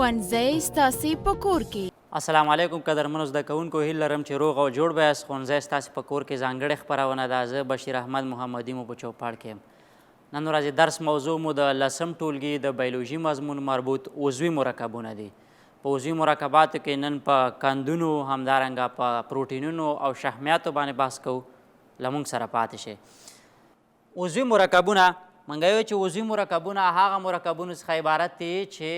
ښوونځی ستاسې په کور کې. السلام علیکم قدرمنو زده کوونکو، هیله لرم چې روغ او جوړ به یاست. ښوونځی ستاسې په کور کې ځانګړې خپرونه ده. زه بشیر احمد محمدي مو په چوپاړ کې یم. نن ورځې درس موضوع مو د 10م ټولګي د بیولوژي مضمون مربوط عضوي مرکبونه دي. په عضوي مرکباتو کې نن په قندونو، همدارنګه په پروټینونو او شحمیاتو باندې بحث کوو. له موږ سره پاتې شئ. عضوي مرکبونه منګه یو چې عضوي مرکبونه هغه مرکبونو څخه عبارت دي چې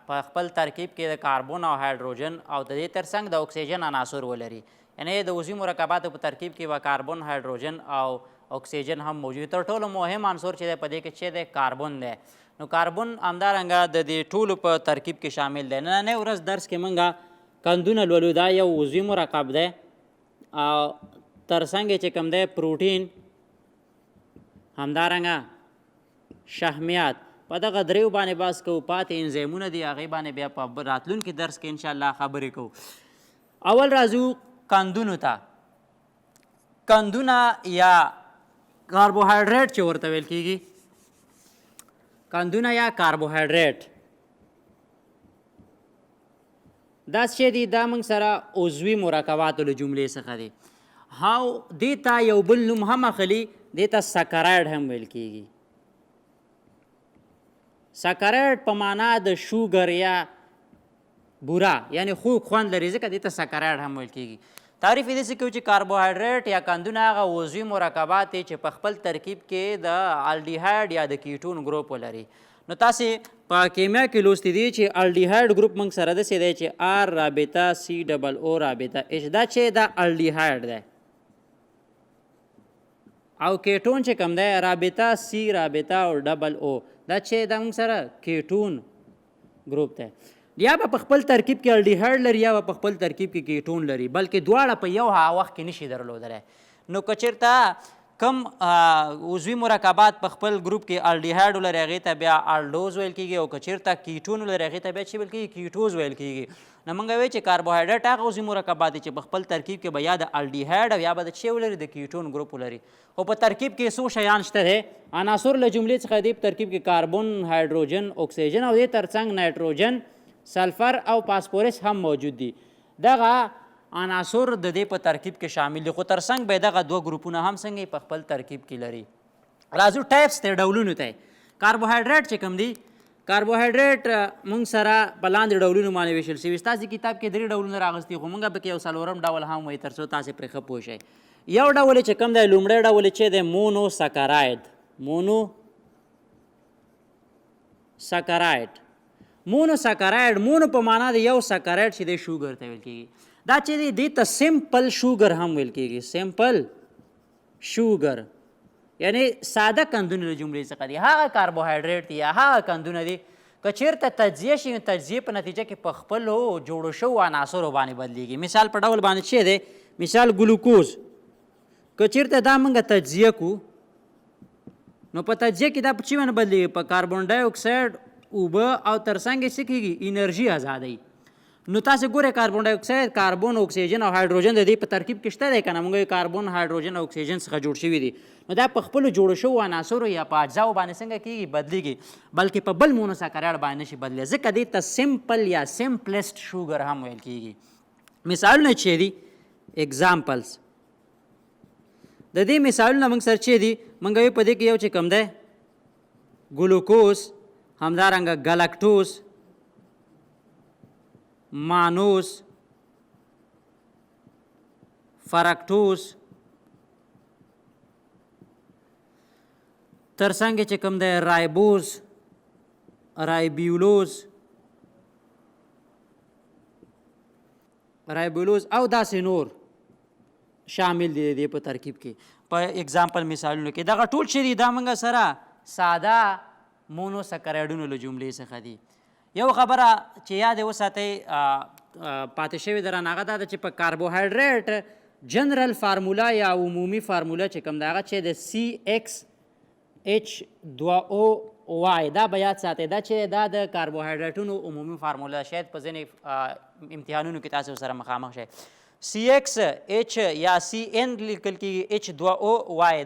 په خپل ترکیب کې د کاربن او هایدروجن او د دې ترڅنګ د اکسیجن عناصر ولري. یعنې د عضوي مرکباتو په ترکیب کې به کاربن، هایدروجن او اکسیجن هم موجود. تر ټولو مهم عنصر چې دی په دې کې چې دی کاربن دی. نو کاربن همدارنګه د دې ټولو په ترکیب کې شامل دی. نننۍ ورځ درس کې موږ قندونه لولو. دا یو عضوي مرکب دی او ترڅنګ چې کوم دی پروټین، همدارنګه شحمیات، په دغه دریو باندې بحث کوو. پاتې انزیمونه دي، هغې باندې بیا په راتلونکي درس کې انشاءالله خبرې کوو. اول راځو قندونو ته. قندونه یا کاربوهایډریټ چې ورته ویل کېږي، قندونه یا کاربوهایډریټ دا څه دي؟ دا موږ سره عضوي مرکباتو له جملې څخه دي. دې ته یو بل نوم هم اخلي، دې ته سکرایډ هم ویل کېږي. سکرایډ په معنا د شوګر یا بوره، یعنی خوږ خوند لري، ځکه دې ته سکرایډ هم ویل کېږي. تعریف یې داسې کوي چې کاربوهایډریټ یا قندونه هغه عضوي مرکبات دي چې په خپل ترکیب کې د الډیهایډ یا د کیټون ګروپ ولري. نو تاسې په کیمیا کې لوستي دي چې الډیهایډ ګروپ موږ سره داسې دی چې آر رابطه سی ډبل او رابطه اچ، دا چې دا الډیهایډ دی. او کیټون چې کوم دی رابطه سی رابطه او ډبل او، دا چې دا موږ سره کیټون ګروپ دی. یا به په خپل ترکیب کې الډیهایډ لري یا به په خپل ترکیب کې کیټون لري، بلکې دواړه په یو وخت کې نشي درلودلی. نو که چېرته کم عضوي مرکبات په خپل ګروپ کې الډیهایډ ولري، هغې ته بیا الډوز ویل کېږي. او که چېرته کیټون ولري، هغې ته بیا چې ویل کېږي کیټوز ویل کېږي. نو موږ وایو چې کاربوهایډریټ هغه عضوي مرکبات دي چې په خپل ترکیب کې به یا د الډیهایډ او یا به د چې ولري د کیټون ګروپ ولري. خو په ترکیب کې څو شیان شته دی؟ عناصر له جملې څخه دی په ترکیب کې کاربن، هایدروجن، اکسیجن او دې ترڅنګ نایټروجن، سلفر او فاسفورس هم موجود دي. دغه عناصر د دې په ترکیب کې شامل دي، خو ترڅنګ به دغه دوه ګروپونه هم څنګه په خپل ترکیب کې لري. راځو ټایپس ته، ډولونو ته. کاربوهایډریټ چې کوم دی، کاربوهایډریټ موږ سره په لاندې ډولونو باندې ویشل شوي. ستاسې کتاب کې 3 ډولونه راغستي، خو موږ پکې یو 4م ډول هم وایي تر څو تاسې پرې ښه پوه شئ. یو ډول چې کوم دی، لومړی ډول چې دی مونو سکرایډ. مونو سکرایډ، مونو سکرایډ، مونو په معنا د یو، سکرایډ چې دی شوګر ته ویل کېږي. دا چې دی دې ته سمپل شوګر هم ویل کېږي. سمپل شوګر یعنی ساده قندونه له جملې څخه دي. هغه کاربوهایډریټ دي یا هغه قندونه دي که چېرته تجزیه شي، تجزیې په نتیجه کې په خپلو جوړو شوو عناصرو باندې بدلیږي. مثال په ډول باندې چې دی، مثال ګلوکوز، که چېرته دا موږ تجزیه کړو نو په تجزیه کې دا په څه باندې بدلیږي؟ په کاربن ډای اکساید، اوبه او ترڅنګ یې څه کېږي؟ انرژي ازادوي. نو تاسې ګورئ کاربن ډای اکساید، کاربن، اکسیجن او هایدروجن د دې په ترکیب کې شته دی که نه؟ موږ کاربن، هایدروجن او اکسیجن څخه جوړ شوي دي. نو دا په خپلو جوړو شوو عناصرو یا په اجزاو باندې څنګه کېږي؟ بدلیږي، بلکې په بل مونوسکرایډ باندې نشي بدلی، ځکه دې ته سمپل یا سمپلسټ شوګر هم ویل کېږي. مثالونه چې دي، اگزامپلز د دې مثالونه موږ سره چې دي، موږ وایو په دې کې یو چې کوم دی ګلوکوز، همدارنګه ګلکټوز، مانوز، فرکټوز، ترڅنګ چې کوم دی رایبوز، رایبیولوز او داسې نور شامل دي دې په ترکیب کې. په اگزامپل مثالونو کې دغه ټول چې دي دا موږ سره ساده مونو سکرایډونو له جملې څخه دي. یو خبره چې یاد وساتئ پاتې شوې در هغه دا ده چې په کاربوهایډریټ جنرل فارمولا یا عمومي فارمولا چې کوم دی هغه چې د CH2O دا به یاد ساتئ. دا چې دا د کاربوهایډریټونو عمومي فارمولا، شاید په ځینې امتحانونو کې تاسو سره مخامخ شئ. CX یا CN لیکل کېږي، H2O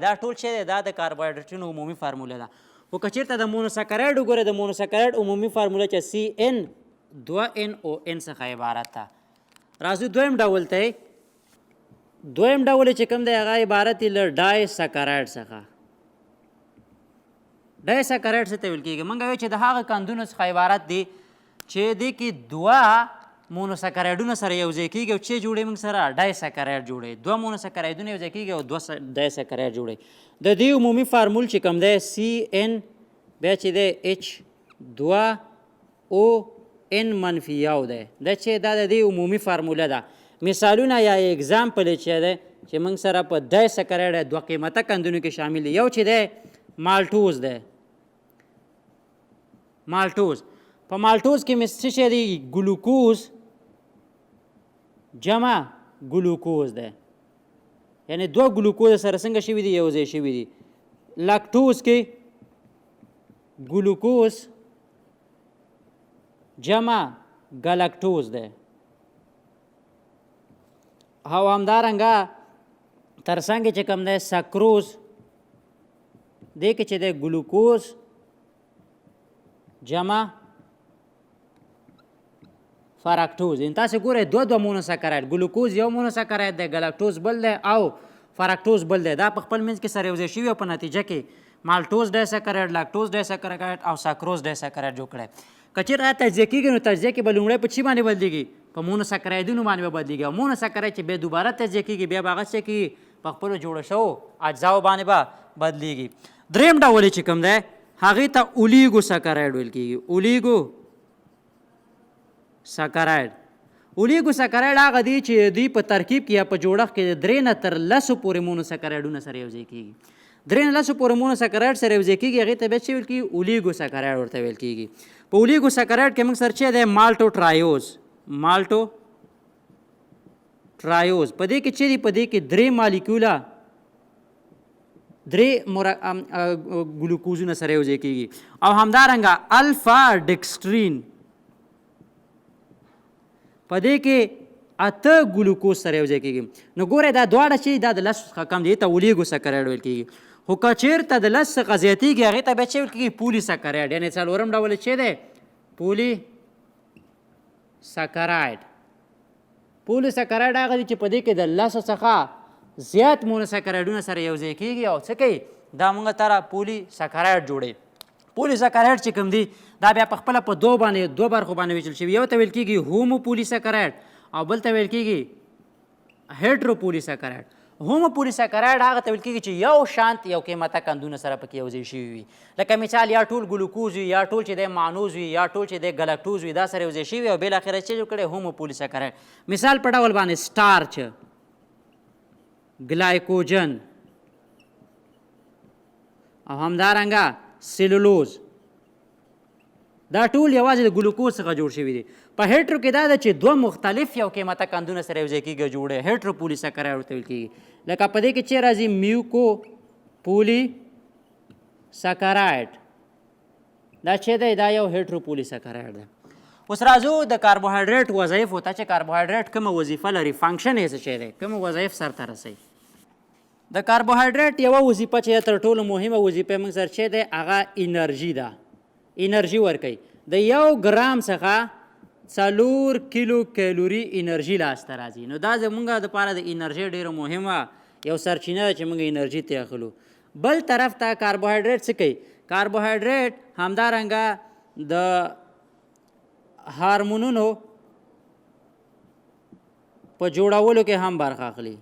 دا ټول چې دی دا د کاربوهایډریټونو عمومي فارمولا ده. خو که چېرته د مونوسکرایډ وګورئ، د مونوسکرایډ عمومي فارموله چې CN 2NON څخه عبارت ده. راځو دویم ډول ته. دویم ډول چې کوم دی هغه عبارت دی له ډای سکرایډ څخه. ډای سکرایډ څه ته ویل کېږي؟ موږ وایو چې د هغه کندونو څخه عبارت دی چې دې کې دوه مونوسکرایډونه سره یو ځای کېږي او چې جوړوي موږ سره ډای سکرایډ جوړوي. دوه مونوسکرایډونه یو ځای کېږي او دوه ډای سکرایډ جوړوي. د دې عمومي فارمول چې کوم دی CN بیا چې دی H2ON منفي یو دی. دا چې دا د دې عمومي فارموله ده. مثالونه یا اگزامپل چې دی چې موږ سره په ډای سکرایډ دوه قیمته کندونو کې شامل دي. یو چې دی مالټوز دی. مالټوز په مالټوز کې مې څه شی دی؟ ګلوکوز جمع ګلوکوز دی. یعنې دوه ګلوکوز سره څنګه شوي دي؟ یو ځای شوي دي. لاکټوز کې ګلوکوز جمع ګلکټوز دی. او همدارنګه ترڅنګ چې کوم دی سکروز دې کې چې دی ګلوکوز جمع فراکټوز. تاسو ګورئ دوه مونوسکرایډ، ګلوکوز یو مونوسکرایډ دی، ګلکټوز بل دی او فراکټوز بل دی. دا په خپل منځ کې سره یو ځای شوي او په نتیجه کې مالټوز ډایسکرایډ، لاکټوز ډایسکرایډ او ساکروز ډایسکرایډ جوړ کړی. که چېرې تجزیه کېږي نو تجزیه کې به لومړی په چی باندې بدلېږي؟ په مونوسکرایډونو باندې به بدلېږي. او مونوسکرایډ چې بیا دوباره تجزیه کېږي بیا به هغه څه کېږي؟ په خپلو جوړه شوو اجزاو باندې به بدلېږي. دریم ډول چې کوم دی هغې ته اولیګو سکرایډ ویل کېږي. اولیګو سکرایډ. اولیګو سکرایډ هغه دی چې دوی په ترکیب کې یا په جوړښت کې 3 نه تر 10 پورې مونوسکرایډونه سره یو ځای کېږي. 3 نه 10 پورې مونوسکرایډ سره یو ځای کېږي، هغې ته بیا څه ویل کېږي؟ اولیګو سکرایډ ورته ویل کېږي. په اولیګو سکرایډ کې موږ سره چې دی مالټو ټرایوز. مالټو ټرایوز په دې کې چې دی په دې کې 3 مالیکوله 3 ګلوکوزونه سره یو ځای کېږي. او همدارنګه الفا ډکسټرین په دې کې 8 ګلوکوز سره یو ځای کېږي. نو ګورئ دا دواړه چې دا د 10 څخه کم دي ته اولیګو سکرایډ ویل کېږي. خو که چېرته د 10 څخه زیاتېږي هغې ته بیا څه ویل کېږي؟ پولي سکرایډ. یعنې څلورم ډول چې دی پولي سکرایډ. پولي سکرایډ هغه دی چې په دې کې د 10 څخه زیات مونوسکرایډونه سره یو ځای کېږي او څه کوي؟ دا موږ تره پولي سکرایډ جوړوي. پولي سکرایډ چې کوم دی دا بیا په خپله په دوه برخو باندې ویشل شوي. یو ته ویل کېږي هومو پولي سکرایډ او بل ته ویل کېږي هیټرو پولي سکرایډ. هومو پولي سکرایډ هغه ته ویل کېږي چې یو شانت یو قیمته کندونه سره پکې یو ځای شوي وي. لکه مثال یا ټول ګلوکوز وي یا ټول چې دی مانوز وي یا ټول چې دی ګلکټوز وي، دا سره یو ځای شوي او بالاخره چې جوړ کړی هومو پولي سکرایډ. مثال په ډول باندې سټارچ، ګلایکوجن او همدارنګه سیلولوز، دا ټول یوازې د ګلوکوز څخه جوړ شوي دي. په هیټرو کې دا ده چې دوه مختلف یو قیمته کندونه سره یو ځای کېږي جوړه هیټرو پولي سکرایډ ورته ویل کېږي. لکه په دې کې چې راځي میوکو پولي سکرایډ، دا چې دی دا یو هیټرو پولي سکرایډ ده. اوس راځو د کاربوهایډریټ وظایفو ته چې کاربوهایډریټ کومه وظیفه لري، فنکشن یې څه شی دی، کومه وظایف سرته رسوي. د کاربوهایډریټ یوه وظیفه چې تر ټولو مهمه وظیفه موږ سره چې دی هغه انرژي ده. انرژي ورکوي. د 1 ګرام څخه 4 کیلو کیلوري انرژي لاسته راځي. نو دا زموږ دپاره د انرژي ډېره مهمه یو سرچینه ده چې موږ انرژي ته اخلو. بل طرف ته کاربوهایډریټ څه کوي؟ کاربوهایډریټ همدارنګه د هارمونونو په جوړولو کې هم برخه اخلي.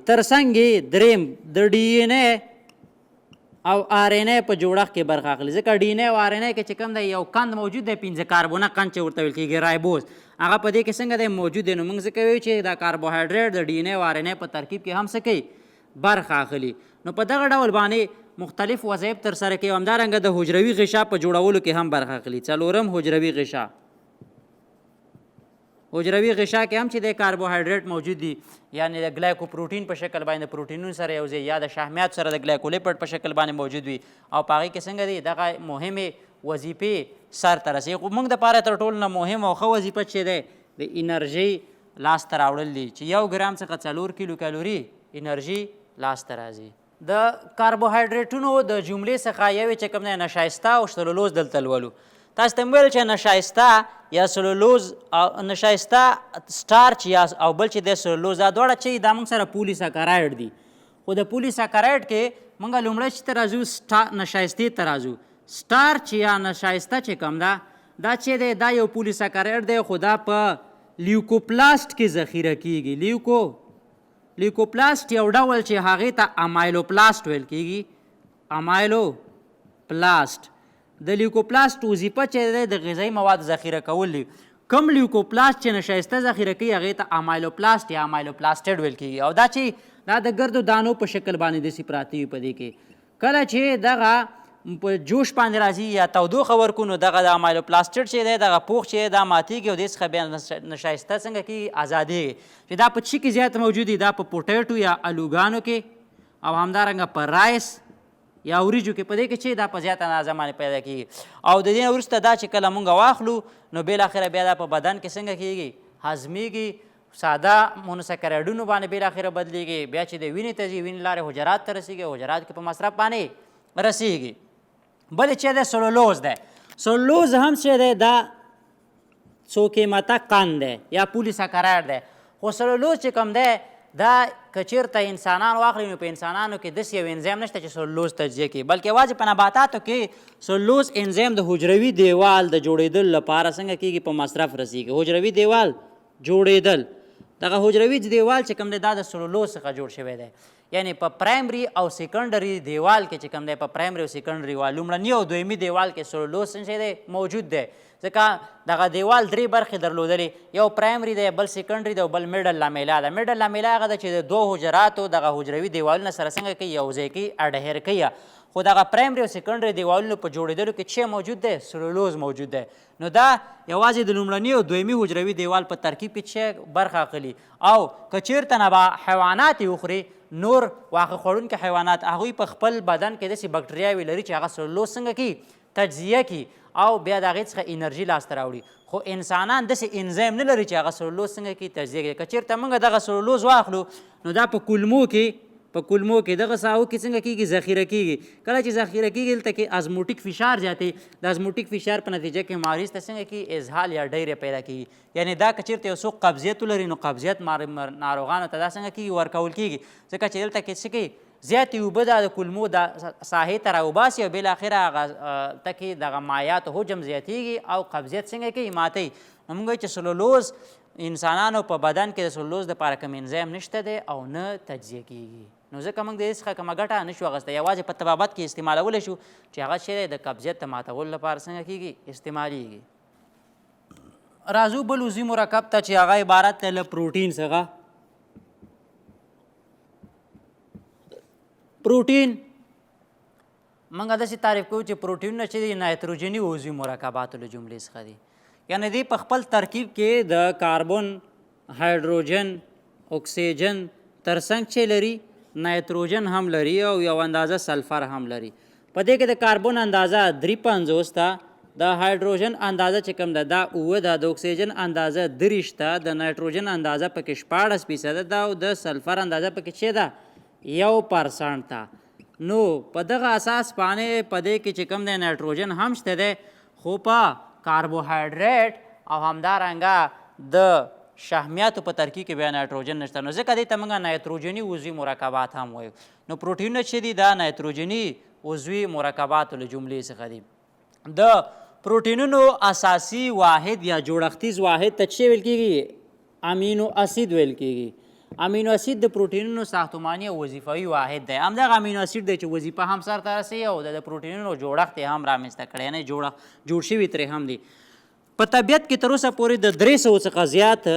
ترڅنګ یې دریم د ډي ان اے او آر ان اے په جوړښت کې برخه اخلي. ځکه ډي ان اے او آر ان اے کې چې کوم دی یو قند موجود دی 15 کاربونه قند چې ورته ویل کېږي رایبوز، هغه په دې کې څنګه دی موجود دی. نو موږ ځکه وایو چې دا کاربوهایډریټ د ډي ان اے او آر ان اے په ترکیب کې هم څه کوي؟ برخه اخلي. نو په دغه ډول باندې مختلف وظایف ترسره کوي. همدارنګه د حجروي غشا په جوړولو کې هم برخه اخلي. څلورم حجروي غشا. حجروي غشا کې هم چې د کاربوهایډریټ موجود دي، یعنی د ګلایکوپروټین په شکل باندې پروټینونو سره یو ځای یا د شحمیات سره د ګلایکولیپټ په شکل باندې موجود وي او په هغې کې څنګه دي دغه مهمې وظیفې سرته رسوي. خو موږ دپاره تر ټولو نه مهم او ښه وظیفه چې دی د انرژۍ لاسته راوړل دي چې 1 ګرام څخه 4 کیلو کالوري انرژي لاسته راځي. د کاربوهایډریټونو د جملې څخه یوې چې کوم دی نشایسته او سلولوز دلته لولو. تاسو ته مې ویل چې نشایسته یا سلولوز او نشایسته سټارچ یا او بل چې دی سلولوز دا دواړه چې دا موږ سره پولیساکارایډ دي خو د پولیساکارایډ کې موږ لومړی چې ته راځو نشایستې ته راځو سټارچ یا نشایسته چې کوم ده دا چې دی دا یو پولیساکارایډ دی خو دا په لیوکوپلاست کې ذخیره کیږي لیوکوپلاست یو ډول چې هغې ته امایلوپلاست ویل کیږي امایلوپلاست د لیوکوپلاست وظیفه چې دی د غذایي مواد ذخیره کول دي کم لیوکوپلاست چې نشایسته ذخیره کوي هغې ته امایلوپلاست یا امایلوپلاستډ ویل کیږي او دا چې دا د ګردو دانو په شکل باندې داسې پراته وي په دې کې کله چې دغه په جوش باندې راځي یا تودوخه ورکو نو دغه د امایلوپلاستډ چې دی دغه پوښ چې دا ماتېږي او دې څخه بیا نشایسته څنګه کېږي ازادېږي چې دا په څه کې زیات موجود دي دا په پوټیټو یا الوګانو کې او همدارنګه په رایس یا وریجو کې په دې کې چې دا په زیات اندازه باندې پیدا کېږي او د دې نه وروسته دا چې کله مونږ واخلو نو بالاخره بیا دا په بدن کې څنګه کېږي هضمېږي ساده مونوسکرایډونو باندې بالاخره بدلېږي بیا چې د وینې ته ځي وینې لارې حجرات ته رسېږي حجرات کې په مصرف باندې رسېږي بل چې دی سلولوز دی سلولوز هم چې دی دا څو قیمته قند دی یا پولیساکارایډ دی خو سلولوز چې کوم دی دا که چېرته انسانان واخلي نو په انسانانو کې داسې یو انزیم نشته چې سلولوز تجزیه کړي بلکې یوازې په نباتاتو کې سلولوز انزیم د حجروي دیوال د جوړېدل لپاره څنګه کېږي په مصرف رسېږي حجروي دیوال جوړېدل دغه حجروي دیوال چې کوم دی دا د سلولوز څخه جوړ شوی دی یعنی په پرایمري او سیکنډري دیوال کې چې کوم دی په پرایمري او سیکنډري وال لومړني او دویمي دیوال کې سلولوز څه دی موجود دی ځکه دغه دیوال درې برخې درلودلې یو پرایمري دی بل سیکنډري دی او بل میډل لامیلا ده میډل لامیلا هغه ده چې د دوه حجراتو دغه حجروي دیوالونه سره څنګه کوي یو ځای کوي اډهیر کوي خو دغه پرایمري او سیکنډري دیوالونو په جوړېدلو کې څه موجود دی سلولوز موجود دی نو دا یوازې د لومړني او دویمي حجروي دیوال په ترکیب کې څه برخه اخلي او که چېرته نه به حیوانات یې وخوري نور واښه خوړونکي حیوانات هغوی په خپل بدن کې داسې بکټریاوې لري چې هغه سلولوز څنګه کړي تجزیه کړي او بیا د هغې څخه انرژي لاسته راوړي خو انسانان داسې انزیم نه لري چې هغه سلولوز څنګه کړي تجزیه کړي که چېرته موږ دغه سلولوز واخلو نو دا په کولمو کې دغه ساحو کې څنګه کېږي ذخیره کېږي کله چې ذخیره کېږي دلته کې ازموټیک فشار زیاتوي د ازموټیک فشار په نتیجه کې مریض ته څنګه کېږي اسهال یا ډیرې پیدا کېږي یعنی دا که چېرته یو څوک قبضیت ولري نو قبضیت ناروغانو ته دا څنګه کېږي ورکول کېږي ځکه چې دلته کې څه کوي زیاتې اوبه د کولمو د ساحې ته راوباسي او بالاخره هغه ته کې دغه مایعاتو حجم زیاتېږي او قبضیت څنګه کوي ماتوي نو موږ وایو چې سلولوز انسانانو په بدن کې د سلولوز دپاره کوم انزیم نشته دی او نه تجزیه کېږي نو ځکه موږ د دې څخه کومه ګټه نه شو اخیستی یوازې په طبابت کې استعمالولی شو چې هغه شی دی د قبضیت د ماتولو لپاره څنګه کېږي استعمالیږي راځو بل عضوي مرکب ته چې هغه عبارت دی له پروټین څخه پروټین موږ داسې تعریف کوو چې پروټینونه چې دي نایتروجني عضوي مرکباتو له جملې څخه دي یعنې دوی په خپل ترکیب کې د کاربن هایدروجن اکسیجن ترڅنګ چې لري نایتروجن هم لري او یو اندازه سلفر هم لري په دې کې د کاربن اندازه 53 ده د هایدروجن اندازه چې کوم ده دا 9 ده د اکسیجن اندازه 30 ده د نایتروجن اندازه پکې 14% ده او د سلفر اندازه پکې څه ده 1% ده نو په دغه اساس باندې په دې کې چې کوم دی نایتروجن هم شته دی خو په کاربوهایډریټ او همدارنګه د شحمیاتو په ترکیب کې بیا نایتروجن نشته نو ځکه دې ته موږ نایتروجني عضوي مرکبات هم وایو نو پروټینونه چې دي دا نایتروجني عضوي مرکباتو له جملې څخه دي د پروټینونو اساسي واحد یا جوړښتیز واحد ته څه ویل کېږي امینو اسید ویل کېږي امینو اسید د پروټینونو ساختماني او وظیفوي واحد دی همدغه امینو اسید دی چې وظیفه هم سرته رسوي او د پروټینونو جوړښت یې هم رامنځته کړی یعنې جوړ شوي ترې هم دي په طبیعت کې تر اوسه پورې د 300 څخه زیات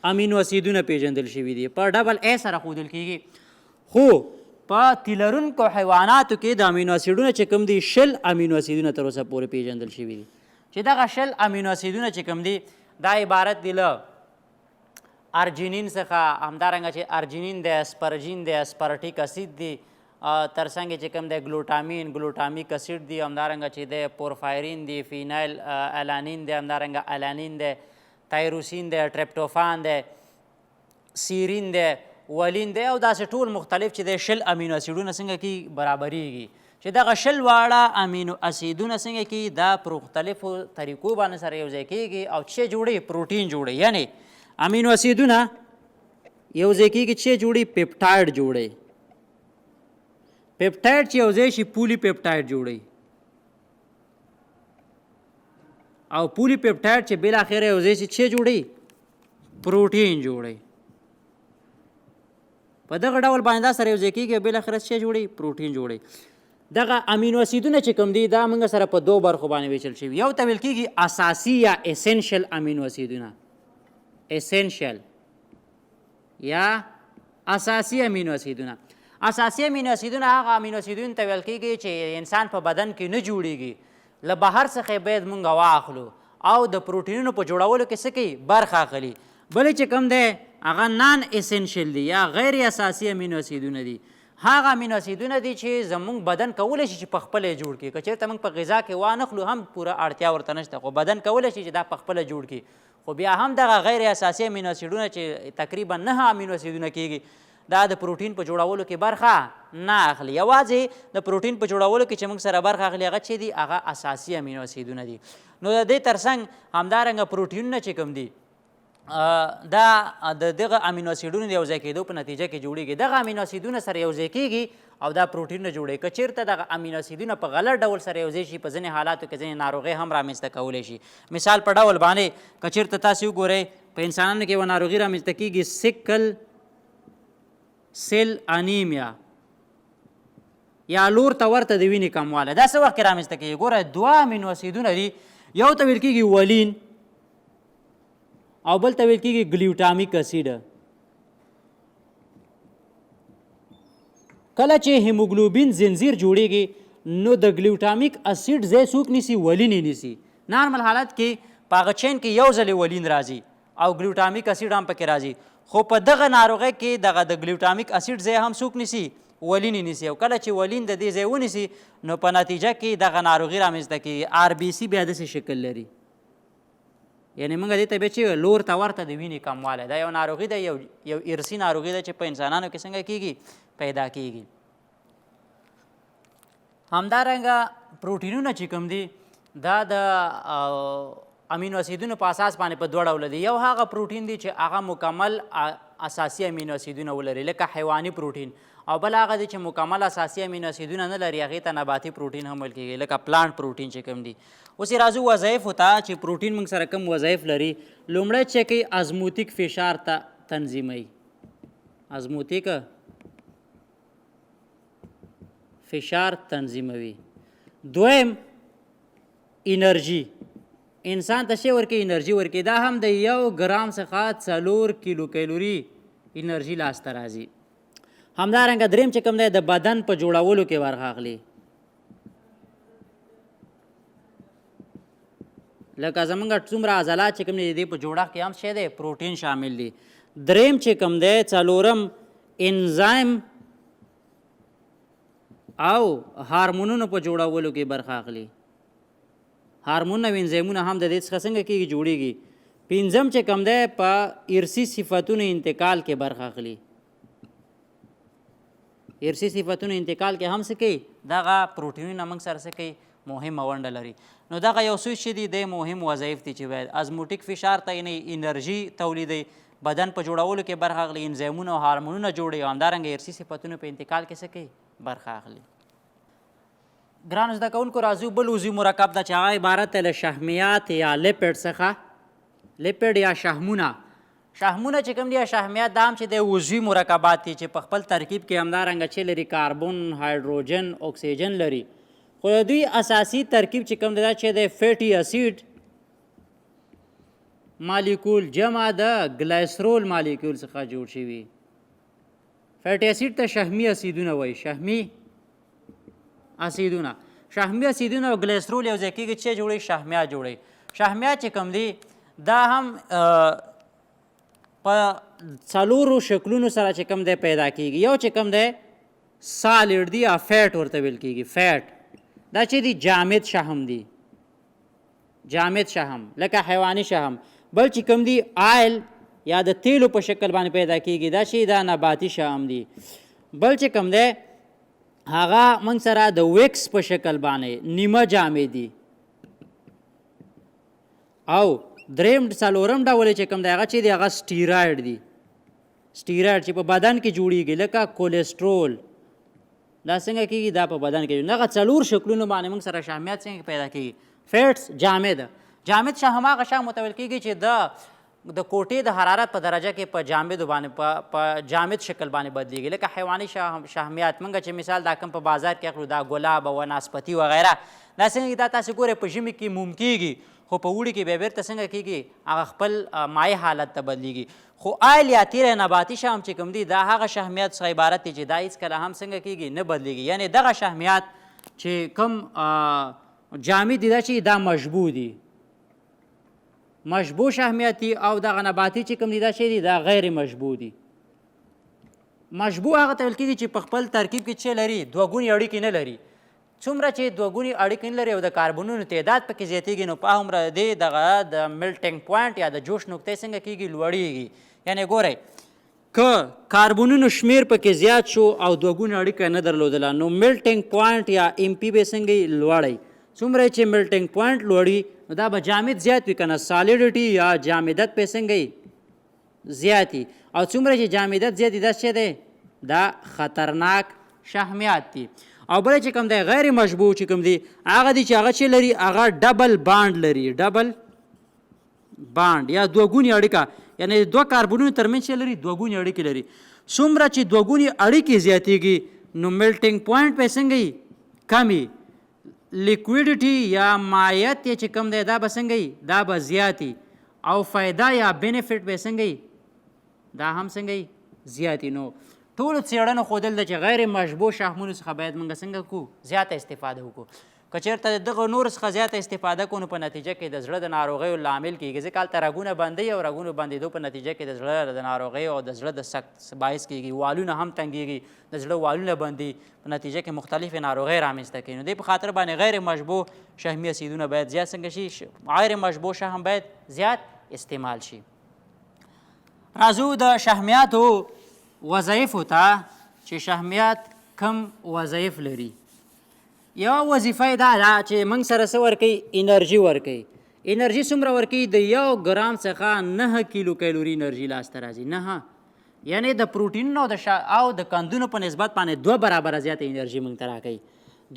امینو اسیدونه پیژندل شوي دي په ډبل ای سره ښودل کېږي خو په تیلرونکو حیواناتو کې د امینو اسیدونه چې کوم دي 100 امینو اسیدونه تر اوسه پورې پیژندل شوي دي چې دغه 100 امینو اسیدونه چې کوم دي دا عبارت دي له ارجینین څخه همدارنګه چې ارجینین دی اسپرجین دی اسپرټیک اسید دی ترڅنګ چې کوم دی ګلوټامیک اسید دی همدارنګه چې دی پورفایرین دی فینایل الانین دی همدارنګه الانین دی تایروسین دی ټریپټوفان دی سیرین دی ولین دی او داسې ټول مختلف چې دی 100 امینو اسیډونه څنګه کې برابریږي چې دغه شل واړه امینو اسیدونه څنګه کیږي دا په مختلفو طریقو باندې سره یوځای کیږي او څه جوړي پروټین جوړي یعنی امینو اسیدونه یوځای کیږي چې جوړي پیپټایډ جوړي پیپټایډ چې یوځای شي پولی پیپټایډ جوړي او پولی پیپټایډ چې بل اخر یوځای شي چې جوړي پروټین جوړي په دغه ډول باندې دا سره یوځای کیږي بل اخر چې جوړي پروټین جوړي دغه امینو اسیدونه چې کوم دي دا موږ سره په دوه برخو باندې ویشل شوي یو ته ویل کیږي اساسي یا اسینشل امینو اسیدونه اسینشل یا اساسي امینو اسیدونه اساسي امینو اسیدونه هغه امینو اسیدونه ته ویل کیږي چې انسان په بدن کې نه جوړیږي له بهر څخه باید موږ واخلو او د پروټینونو په جوړولو کې څه کوي برخه اخلي بلې چې کوم دی هغه نان اسینشل دي یا غیر اساسي امینو اسیدونه دي هغه امینو اسیدونه دي چې زموږ بدن کولی شي چې په خپله جوړ کړي که چېرته موږ په غذا کې وانخلو هم پوره اړتیا ورته نشته خو بدن کولی شي چې دا په خپله جوړ کړي خو بیا هم دغه غیر اساسي امینو اسیدونه چې تقریبا 9 امینو اسیدونه کیږي دا د پروټین په جوړولو کې برخه نه اخلي یوازې د پروټین په جوړولو کې چې موږ سره برخه اخلي هغه چې دي هغه اساسي امینو اسیدونه دي نو د دې ترڅنګ همدارنګه پروټینونه چې کوم دي دا د دغه امینو اسیدونو د یوځای کېدو په نتیجه کې جوړیږي دغه امینو اسیدونه سره یوځای کیږي او دا پروټینونه جوړوي که چېرته دغه امینو اسیدونه په غلط ډول سره یوځای شي په ځینې حالاتو کې ځینې ناروغۍ هم رامنځته کولی شي مثال په ډول باندې که چېرته تاسې وګورئ په انسانانو کې یوه ناروغي رامنځته کیږي سیکل سیل انیمیا یا لور ته ورته د وینې کموالی دا څه وخت کې رامنځته کیږي ګوره 2 امینو اسیدونه دي یو ته ویل کیږي ولین او بل ته ویل کیږي ګلیوټامیک اسید کله چې هیموګلوبین زنځیر جوړیږي نو د ګلیوټامیک اسید ځای څوک نیسي ولین یې نیسي نارمل حالت کې په هغه چین کې یو ځلې ولین راځي او ګلیوټامیک اسید هم پکې راځي خو په دغه ناروغۍ کې دغه د ګلیوټامیک اسید ځای هم څوک نیسي ولین یې نیسي او کله چې ولین د دې ځای ونیسي نو په نتیجه کې دغه ناروغي رامنځته کېږي آر بي سي بیا داسې شکل لري یعنی موږ دې ته بیا چې لور ته ورته د وینې کموالی دا یو ناروغي ده یو ارثي ناروغي ده چې په انسانانو کې څنګه کیږي پیدا کیږي همدارنګه پروټینونه چې کوم دي دا د امینو اسیدونو په اساس باندې په 2 ډوله دي یو هغه پروټین دی چې هغه مکمل اساسي امینو اسیدونه ولري لکه حیواني پروټین او بل هغه دی چې مکمل اساسي امینو اسیدونه نه لري هغې ته نباتي پروټین هم ویل کېږي لکه پلانټ پروټین چې کوم دي اوس یې راځو وظایفو ته چې پروټین موږ سره کوم وظایف لري لومړی چې کوي ازموتیک فشار ته تنظیموي ازموتیک فشار تنظیموي دویم انرژي انسان ته شی ورکوي انرژي ورکوي دا هم د 1 ګرام څخه 4 کیلو کیلوري انرژي لاسته راځي همدارنګه دریم چې کوم دی د بدن په جوړولو کې برخه اخلي لکه زمونږ څومره عضلات چې کوم دی د دې په جوړښت کې هم شی دی پروټین شامل دي دریم چې کوم دی څلورم انزایم او هارمونونو په جوړولو کې برخه اخلي هارمون او انزایمونه هم د دې څخه څنګه کېږي جوړیږي پنځم چې کوم دی په ارثي صفتونو انتقال کې برخه اخلي ارثي صفتونو انتقال کې هم څه کوي دغه پروټینونه موږ سره څه کوي مهمه ونډه لري نو دغه یو څه چې دي د مهم وظایف دي چې باید ازموټیک فشار تعینوي انرژي تولیدوي بدن په جوړولو کې برخه اخلي انزایمونه او هارمونونه جوړوي او همدارنګه ارثي صفتونو په انتقال کې څه کوي برخه اخلي ګرانو زده کوونکو راځو بل عضوي مرکب ده چې هغه عبارت دی له شحمیات یا لیپډ څخه لیپډ یا شحمونه شحمونه چې کوم دي یا شحمیات دا هم چې د عضوي مرکبات دي چې په خپل ترکیب کې همدارنګه چې لري کاربن هایدروجن اکسیجن لري خو د دوی اساسي ترکیب چې کوم دی دا چې د فیټي اسید مالیکول جمع د ګلایسرول مالیکول څخه جوړ شوي فیټي اسید ته شحمي اسیدونه وایي شحمي اسیدونه شحمي اسیدونه او ګلایسرول یو ځای کېږي چې جوړوي شحمیات جوړوي شحمیات چې کوم دي دا هم په 4 شکلونو سره چې کوم دی پیدا کېږي یو چې کوم دی سالډ دی یا فیټ ورته ویل کېږي فیټ دا چې دی جامد شحم دی جامد شحم لکه حیواني شحم بل چې کوم دی آیل یا د تیلو په شکل باندې پیدا کېږي دا چې دا نباتي شحم دی بل چې کوم دی هغه موږ سره د ویکس په شکل باندې نیمه جامې دي او دریم څلورم ډول چې کوم دی هغه چې دی هغه سټیرایډ دي سټیرایډ چې په بدن کې جوړیږي لکه کولیسټرول دا څنګه کېږي دا په بدن کې دغه څلور شکلونو باندې موږ سره شحمیات څنګه پیدا کېږي فیټس جامد جامد شاه هماغه شاه متول کېږي چې د کوټې د حرارت په درجه کې په جامدو باندې په جامد شکل باندې بدلیږي لکه حیواني شحمیات موږ چې مثال دا کوم په بازار کې اخلو دا ګلاب او ناسپتي وغیره دا څنګه دا تاسو ګورئ په ژمي کې موم کېږي خو په اوړي کې بیا بیرته څنګه کېږي هغه خپل مایع حالت ته بدلیږي خو آیل یا تیره نباتي شحم چې کوم دي دا هغه شحمیات څخه عبارت دي چې دا هېڅکله هم څنګه کېږي نه بدلیږي یعنې دغه شحمیات چې کوم جامد دي دا چې دا مشبوع دي مشبوع شحمیات دي او دغه نباتي چې کوم دي دا چې دي دا غیر مشبوع دي مشبوع هغه ته ویل کېږي چې په خپل ترکیب کې څه لري دوه ګونې اړیکې نه لري څومره چې دوه ګونې اړیکې نه لري او د کاربونونو تعداد پکې زیاتېږي نو په هغومره دې دغه د ملټینګ پوینټ یا د جوش نقطې څنګه کېږي لوړېږي یعنې ګورئ که کاربونونو شمیر پکې زیات شو او دوه ګونې اړیکه نه درلودله نو ملټینګ پوینټ یا ام پی به څنګه لوړی څومره چې ملټینګ پوینټ لوړي نو دا به جامد زیات وي که نه سالیډټي یا جامدت پې څنګه زیاتي او څومره چې جامدت زیات دي دا څه دی دا خطرناک شحمیات دي او بله چې کوم دی غیر مشبوع چې کوم دی هغه دی چې هغه چې لري هغه ډبل بانډ لري ډبل بانډ یا دوه ګونې اړیکه یعنې دوه کاربونونو ترمنځ چې لري دوه ګونې اړیکې لري څومره چې دوه ګونې اړیکې زیاتېږي نو ملټینګ پوینټ پې څنګه وي کم وي لیکویډیټي یا مایعت یې چې کوم دی دا به څنګه وي دا به زیات او فایده یا بینیفټ به څنګه وي دا هم څنګه وي زیات نو ټولو څېړنو ښودل ده چې غیر مشبوع شحمونو څخه باید موږ څنګه کړو زیاته استفاده وکړو که چېرته د دغه نورو څخه زیاته استفاده کړو نو په نتیجه کې د زړه د ناروغیو لامل کېږي ځکه هلته رګونه بندوي او رګونو بندېدو په نتیجه کې د زړه د ناروغیو او د زړه د سخت باعث کېږي والونه هم تنګېږي د زړه والونه بندي په نتیجه کې مختلفې ناروغۍ رامنځته کوي نو دې په خاطر باندې غیر مشبوع شحمي اسیدونه باید زیات څنګه شي غیر مشبوع شحم باید زیات استعمال شي راځو د شحمیاتو وظایفو ته چې شحمیات کم وظایف لري یوه وظیفه یې دا ده چې موږ سره څه ورکوي انرژي ورکوي انرژي څومره ورکوي د 1 ګرام څخه 9 کیلو کیلوري انرژي لاسته راځي 9 یعنې د پروټینونو او د قندونو په نسبت باندې 2 برابره زیاته انرژي موږ ته راکوي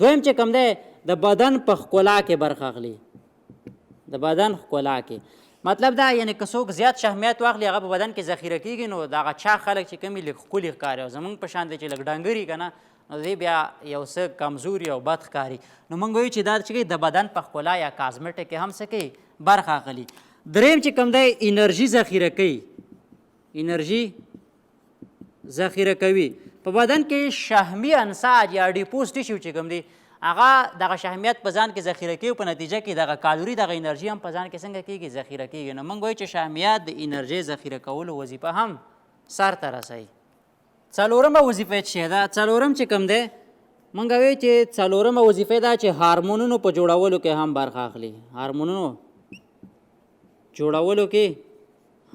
دویم چې کوم دی د بدن په ښکلا کې برخه اخلي د بدن ښکلا کې مطلب دا یعنی که څوک زیات شحمیات واخلي هغه په بدن کې ذخیره کېږي نو دغه چا خلک چې کوم لږ ښکلي ښکاري او زموږ په شان دی چې لږ ډنګري که نه نو دی بیا یو څه کمزوري او بد ښکاري نو موږ وایو چې دا چې د بدن په ښکلا یا کازمیټک کې هم څه کوي برخه اخلي دریم چې کوم دی انرژي ذخیره کوي انرژي ذخیره کوي په بدن کې شحمي انساج یا ډیپوز ټیشو چې کوم دی هغه دغه شحمیات په ځان کې ذخیره کوي په نتیجه کې دغه کالوري دغه انرژي هم په ځان کې څنګه کېږي ذخیره کېږي نو موږ وایو چې شحمیات د انرژۍ ذخیره کولو وظیفه هم سرته رسوي څلورمه وظیفه یې څه ده څلورم چې کوم دی موږ وایو چې څلورمه وظیفه دا چې هارمونونو په جوړولو کې هم برخه اخلي هارمونونو جوړولو کې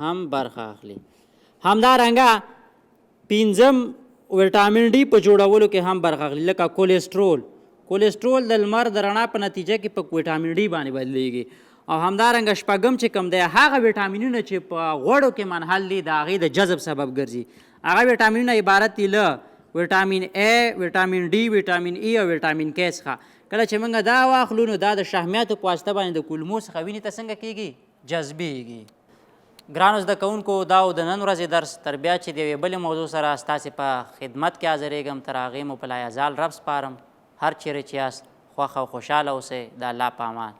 هم برخه اخلي همدارنګه پنځم ویټامین ډي په جوړولو کې هم برخه اخلي لکه کولیسټرول د لمر د رڼا په نتیجه کې په ویټامین ډي باندې بدلیږي او همدارنګه شپږم چې کوم دی هغه ویټامینونه چې په غوړو کې منحل دي د هغې د جذب سبب ګرځي هغه ویټامینونه عبارت دي له ویټامین A ویټامین D ویټامین E او ویټامین K څخه کله چې موږ دا واخلو نو دا د شحمیاتو په واسطه باندې د کولمو څخه وینې ته څنګه کېږي جذبېږي ګرانو زده کوونکو دا د نن ورځې درس تر بیا چې د یوې بلې موضوع سره ستاسې په خدمت کې حاضرېږم تر هغې مو په لایزال رب سپارم هر چیرې چې یاست خوښ او خوشحاله اوسئ د الله په امان